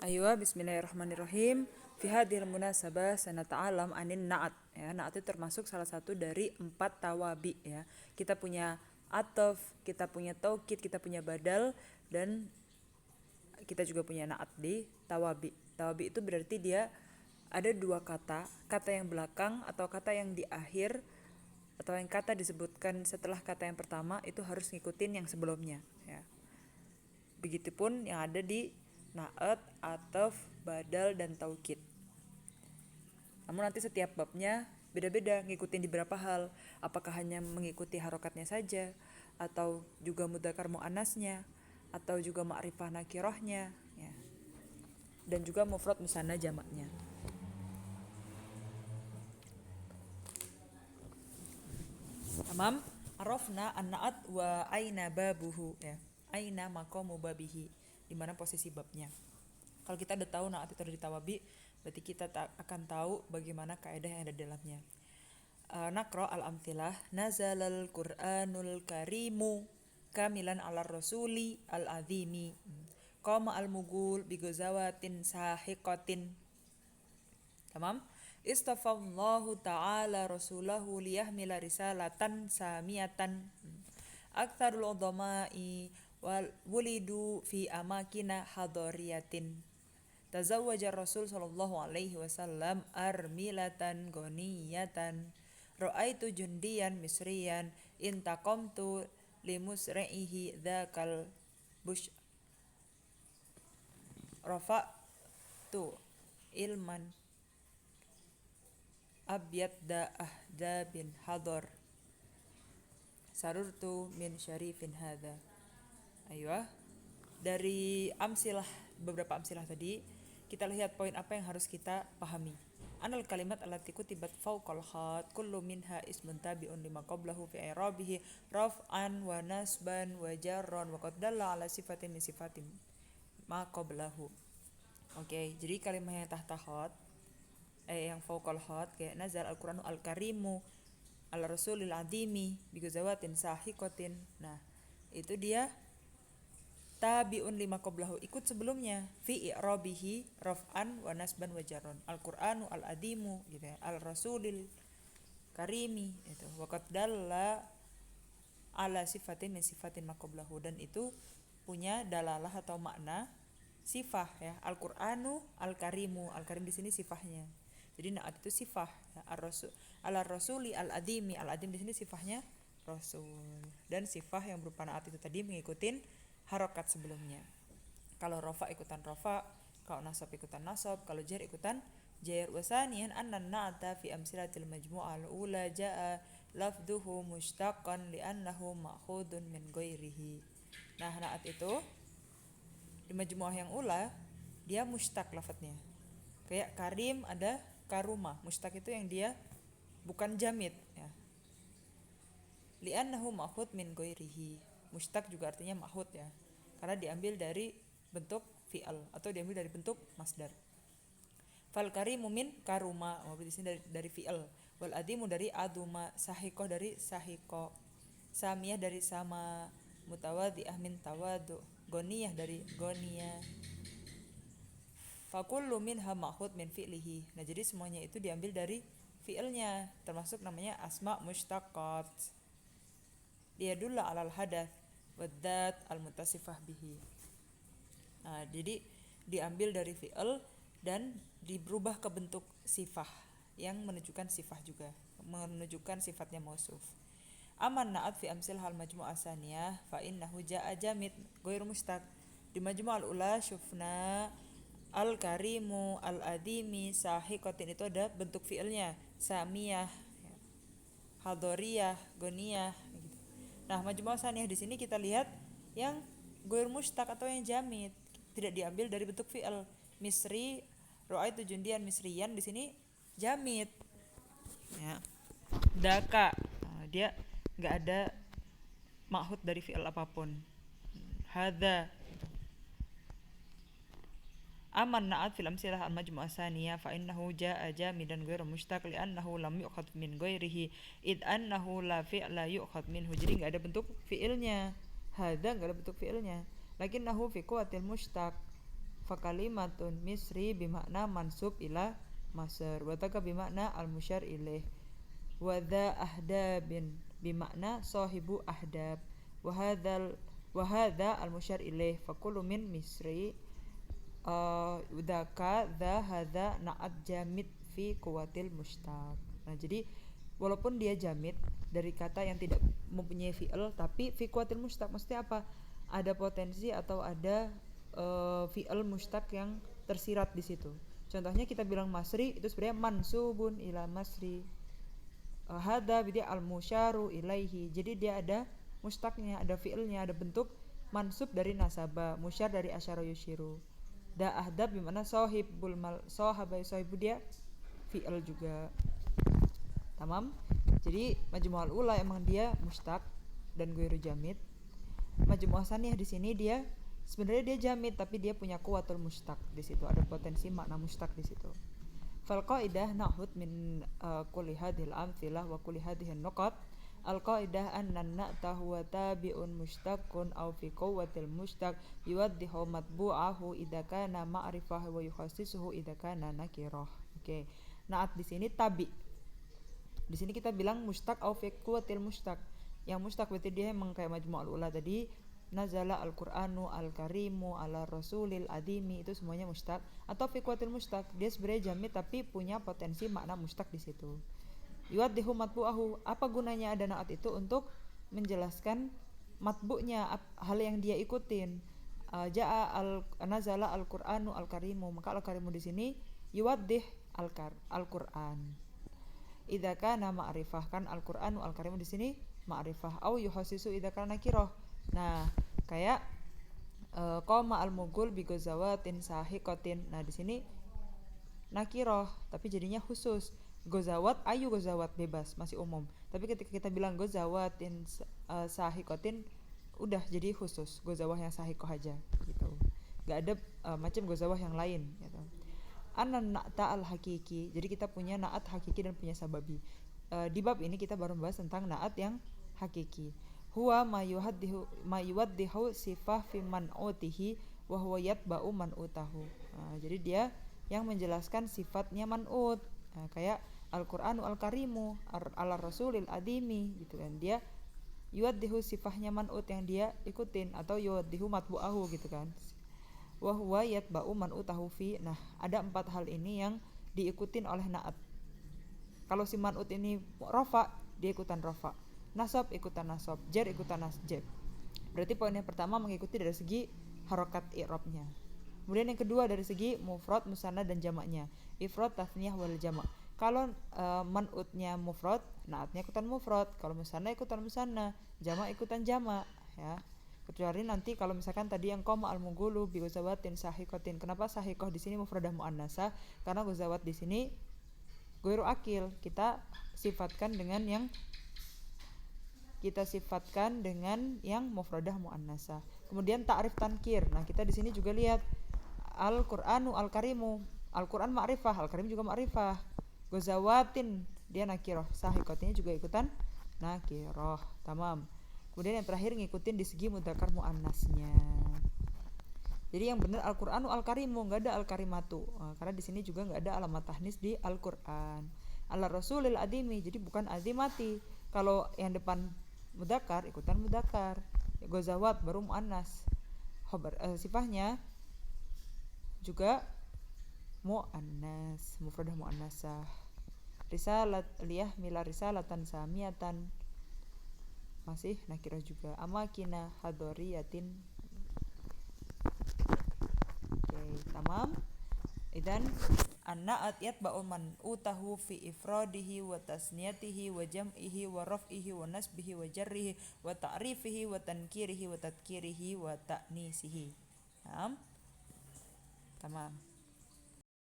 Aywa, bismillahirrahmanirrahim. Fi hadhil munasabah sanata'alam anin na'at. Ya, na'at itu termasuk salah satu dari 4 tawabi ya. Kita punya ataf, kita punya taukid, kita punya badal, dan kita juga punya na'at di tawabi. Tawabi itu berarti dia ada 2 kata, kata yang belakang atau kata yang di akhir atau yang kata disebutkan setelah kata yang pertama itu harus ngikutin yang sebelumnya ya. Begitupun yang ada di na'at, ataf, badal, dan taukid. Namun nanti setiap babnya beda-beda ngikutin di berapa hal. Apakah hanya mengikuti harokatnya saja, atau juga mudzakkar muannasnya, atau juga ma'rifah nakirahnya ya. Dan juga mufrad musanna jamaknya. Tamam. Arafna an-na'at wa aina babuhu ya. Aina maqamu babihi, di mana posisi babnya. Kalau kita udah tahu na'at itu ada di tawabi, berarti kita akan tahu bagaimana kaidah yang ada di dalamnya. Naqra al-amthilah. Nazalal Qur'anul Karimu kamilan ala rasuli al-azimi. Qama al-mughul bi ghazawatin sahiqatin. Tamam? Istafallahu ta'ala rasulahu liyahmila risalatan samiyatan. Aktsarul udhama'i wal wulidu fi amakina hadariyatin. Tazawwaja Rasul sallallahu alaihi wasallam armilatan ghaniyatan. Ra'aitu jundiyan misriyan intaqamtu limusri'ihi dzakal bush rafa'tu ilman abyad da ahda bin hadar sarurtu min syarifin hadha. Aywa, dari amsilah, beberapa amsilah tadi kita lihat poin apa yang harus kita pahami. Anal kalimat allati kutibat fawqal khat kullu minha ismun tabi'un lima qablahu fi i'rabihi raf'an wa nasban wa jarran wa qad dalla ala sifatin min sifatin ma qablahu. Oke, jadi kalimat yang tahta khat yang fawqal khat kayak nazal al-Qur'anu al-Karimu ala rasulil adimi bi ghazawatin sahiqatin. Nah, itu dia tabi'un lima qablahu, ikut sebelumnya, fi i'rabihi raf'an wa nasban wa jarron, al-Qur'anu al-adimu gitu ya, al-rasulil karimi itu, wa qad dalla ala sifatin min sifatin ma qablahu, dan itu punya dalalah atau makna sifah ya. Al-Qur'anu al-karimu, al-karim di sini sifahnya. Jadi na'at itu sifah ya. Ar-rasul al-rasuli al-adimi, al-adim di sini sifahnya rasul, dan sifah yang berupa na'at itu tadi mengikutin harokat sebelumnya. Kalau rofa ikutan rofa, kalau nasab ikutan nasab, kalau jar ikutan jar. Wasanian anna na'ata fi amsilatil majmu'ah al-ula ja'a lafduhu mushtaqan li'annahu ma'khudun min ghairihi. Nah, na'at itu di majmu'ah yang ula dia mushtaq lafadznya. Kayak karim ada karuma, mushtaq itu yang dia bukan jamid ya. Li'annahu ma'khud min ghairihi. Mushtaq juga artinya ma'khud ya, karena diambil dari bentuk fi'al atau diambil dari bentuk masdar. Fal karimu min karuma, di sini dari fi'al. Wal adimu dari aduma, sahiqah dari sahiqo, samiyah dari sama, mutawadhi'ah min tawadu, ghaniyah dari ghaniyah. Fa kullu minha ma'khud min fi'lihi. Nah, jadi semuanya itu diambil dari fi'ilnya, termasuk namanya asma mushtaqat. Dia dulu alal hadath wadat al-mutasifah bihi. Nah, jadi diambil dari fi'il dan diberubah ke bentuk sifah yang menunjukkan sifah juga, menunjukkan sifatnya mausuf. Aman na'at fi amsil hal majmu'ah saniyah fa innahu ja'a jamid ghairu mushtaq. Di majmu'ah al-ula syufna al-karimu al-adimi sahiqatin, itu ada bentuk fi'ilnya samiyah, hadoriyah, ghaniyah gitu. Nah, majmu'ah saniyah di sini kita lihat yang ghair mushtaq atau yang jamid, tidak diambil dari bentuk fi'il. Misri, ra'aitu jundian misriyan, di sini jamid. Ya. Daka, dia enggak ada ma'hud dari fi'il apapun. Hadza. Aman na'at fil amsilah al-majmu'ah saniyah fa innahu ja'a jamidan ghairu mushtaq li'annahu lam yu'khadh min ghairihi id annahu la fi'la yu'khadh minhu. Jadi enggak ada bentuk fi'ilnya. Hadza enggak ada bentuk fi'ilnya. Lakinnahu fi quwwatil mushtaq Fakalimatun misri bimakna mansub ila Masr, wa taka bimakna al-musyar ilaih, wa dha ahdabin bimakna sahibu ahdab, wa hadha al-musyar ilaih fakulu min misri udaka dha hadha na'at jamid fi kuwatil mushtaq. Nah, jadi walaupun dia jamid dari kata yang tidak mempunyai fi'il, tapi fi kuwatil mushtaq maksudnya apa? Ada potensi atau ada fi'il mushtaq yang tersirat di situ. Contohnya kita bilang masri itu sebenarnya mansubun ila masri. Hadza bidia al-musyaru ilaihi. Jadi dia ada mushtaqnya, ada fi'ilnya, ada bentuk mansub dari nasaba, musyar dari asyara yushiru. Da ahdab bimana sahibul mal, sahibu dia fi'il juga. Tamam. Jadi majmu'ul ula emang dia mushtaq dan ghairu jamid. Majmu'ah saniyah di sini dia sebenarnya dia jamid tapi dia punya kuwatul mushtaq di situ, ada potensi makna mushtaq di situ. Fal qaidah nahud min kulli hadhil amthilah wa kulli hadhihin nuqat. Al qaidah anna na'ta huwa tabi'un mushtaqun aw fi quwwatil mushtaq yuwaddihu matbu'ahu idza kana ma'rifah wa yukhassisuhu idza kana nakirah. Oke. Na'at di sini tabi. Di sini kita bilang mushtaq aw fi quwwatil mushtaq. Yang mushtaq berarti dia emang kayak majmu'ul ula tadi, nazala al-Qur'anu al-Karimu ala rasulil adimi, itu semuanya mushtaq. Atau fi quwwatil mushtaq, dia sebenarnya jamid tapi punya potensi makna mushtaq di situ. Yuwaddihu matbu'ahu, apa gunanya ada na'at itu? Untuk menjelaskan matbu'nya, hal yang dia ikutin. Nazala al-Qur'anu al-Karimu, maka al-Karimu di sini yuwaddih al-Qur'an. Idza kana ma'rifah, kan al-Qur'anu al-Karimu di sini ma'rifah, au yuhassisu idza kana nakirah. Nah, kayak qoma al-mughul bi gozawatin sahiqatin. Nah, di sini nakirah tapi jadinya khusus. Gozawat, ayu gozawat bebas, masih umum. Tapi ketika kita bilang gozawatin sahiqatin udah jadi khusus, gozawah yang sahiqah aja gitu. Enggak ada macam gozawah yang lain gitu. Anan na'ta al-hakiki. Jadi kita punya na'at hakiki dan punya sababi. Di bab ini kita baru membahas tentang na'at yang hakiki. Huwa ma yuwaddihu sifah fi man'utihi wa huwa yatba'u man'utahu. Jadi dia yang menjelaskan sifatnya man'ut. Kayak Al-Qur'anu al-Karimu ala rasulil adimi gitu kan. Dia yuwaddihu sifahnya man'ut yang dia ikutin, atau yuwaddihu matbu'ahu gitu kan. Wa huwa yatba'u man'utahu fi. Nah, ada 4 hal ini yang diikutin oleh na'at. Kalau si man'ut ini rafa, dia ikutan rafa. Nasab ikutan nasab, jar ikutan nasjab. Berarti poin yang pertama mengikuti dari segi harokat i'rabnya. Kemudian yang kedua dari segi mufrad, musanna dan jamaknya. Ifrad, tasniyah wal jamak. Kalau man'utnya mufrad, naatnya ikutan mufrad. Kalau musanna ikutan musanna, jamak ikutan jamak, ya. Kecuali nanti kalau misalkan tadi yang qoma al-mughulu bi gozawatin sahiqatin. Kenapa sahiqah di sini mufradah muannasah? Karena gozawat di sini ghairu akil. Kita sifatkan dengan yang mufradah muannasah. Kemudian ta'rif tankir. Nah, kita di sini juga lihat Al-Qur'anu al-Karimu. Al-Qur'an ma'rifah, al-Karim juga ma'rifah. Gozawatin dia nakirah, sahiqatnya juga ikutan nakirah. Tamam. Kemudian yang terakhir ngikutin di segi mudzakkar muannasnya. Jadi yang benar Al-Qur'anu al-Karimu, enggak ada al-Karimatu. Karena di sini juga enggak ada alamat tahnis di Al-Qur'an. Ala rasulil adimi, jadi bukan azimati. Kalau yang depan mudzakkar ikutan mudzakkar. Gozawat baru muannas. Sifahnya juga muannas, mufradah muannasah. Risalat liyah mila risalatan samiyatan, masih nakirah juga. Amakina hadoriyatin. Oke, tamam. Idan an-na'at yatba'u man'utahu fi ifradihi wa tasniyatihi wa jam'ihi wa raf'ihi wa nasbihi wa jarrihi wa ta'rifihi wa tankirihi wa tadkirihi wa ta'nisihi. Tamam.